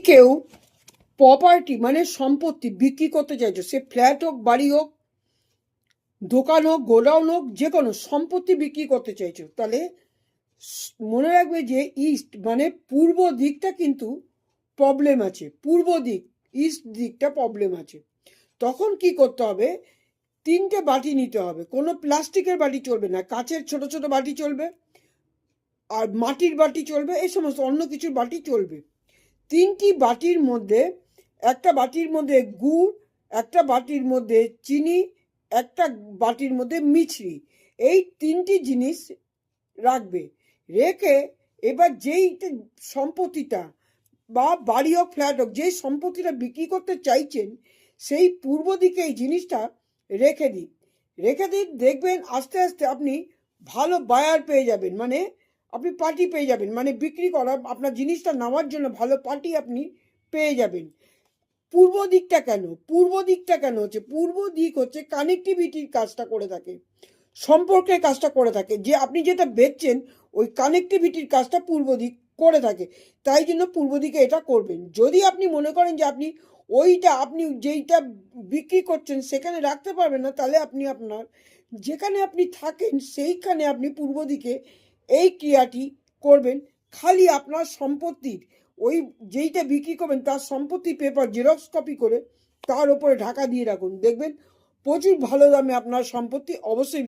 কেউ প্রপার্টি মানে সম্পত্তি বিক্রি করতে চাইছো, সে ফ্ল্যাট হোক, বাড়ি হোক, দোকান হোক, গোডাউন হোক, যে কোনো সম্পত্তি বিক্রি করতে চাইছো, তাহলে মনে রাখবে যে ইস্ট মানে পূর্ব দিকটা কিন্তু প্রবলেম আছে। পূর্ব দিক, ইস্ট দিকটা প্রবলেম আছে। তখন কি করতে হবে, 3টে বাটি নিতে হবে। কোনো প্লাস্টিকের বাটি চলবে না, কাচের ছোট ছোট বাটি চলবে, আর মাটির বাটি চলবে, এই সমস্ত অন্য কিছুর বাটি চলবে। 3টি বাটির মধ্যে, একটা বাটির মধ্যে গুড়, একটা বাটির মধ্যে চিনি, একটা বাটির মধ্যে মিছরি, এই 3টি জিনিস রাখবে। রেখে এবার যেই সম্পত্তিটা বা বাড়ি হোক, ফ্ল্যাট হোক, যেই সম্পত্তিটা বিক্রি করতে চাইছেন, সেই পূর্ব দিকে এই জিনিসটা রেখে দিন। দেখবেন আস্তে আস্তে আপনি ভালো বায়ার পেয়ে যাবেন, মানে আপনি পার্টি পেয়ে যাবেন, মানে বিক্রি করা আপনার জিনিসটা নেওয়ার জন্য ভালো পার্টি আপনি পেয়ে যাবেন। পূর্ব দিকটা কেন হচ্ছে, পূর্ব দিক হচ্ছে কানেক্টিভিটির কাজটা করে থাকে, সম্পর্কের কাজটা করে থাকে। যে আপনি যেটা বেচছেন ওই কানেক্টিভিটির কাজটা পূর্ব দিক করে থাকে, তাই জন্য পূর্ব দিকে এটা করবেন। যদি আপনি মনে করেন যে আপনি আপনি যেইটা বিক্রি করছেন সেখানে রাখতে পারবেন না, তাহলে আপনি আপনার যেখানে আপনি থাকেন সেইখানে আপনি পূর্ব দিকে এই ক্রিয়াটি করবেন। খালি আপনার সম্পত্তির ওই যেইটা বিক্রি করবেন তার সম্পত্তি পেপার জেরক্স কপি করে তার উপরে ঢাকা দিয়ে রাখুন, দেখবেন প্রচুর ভালো দামে আপনার সম্পত্তি অবশ্যই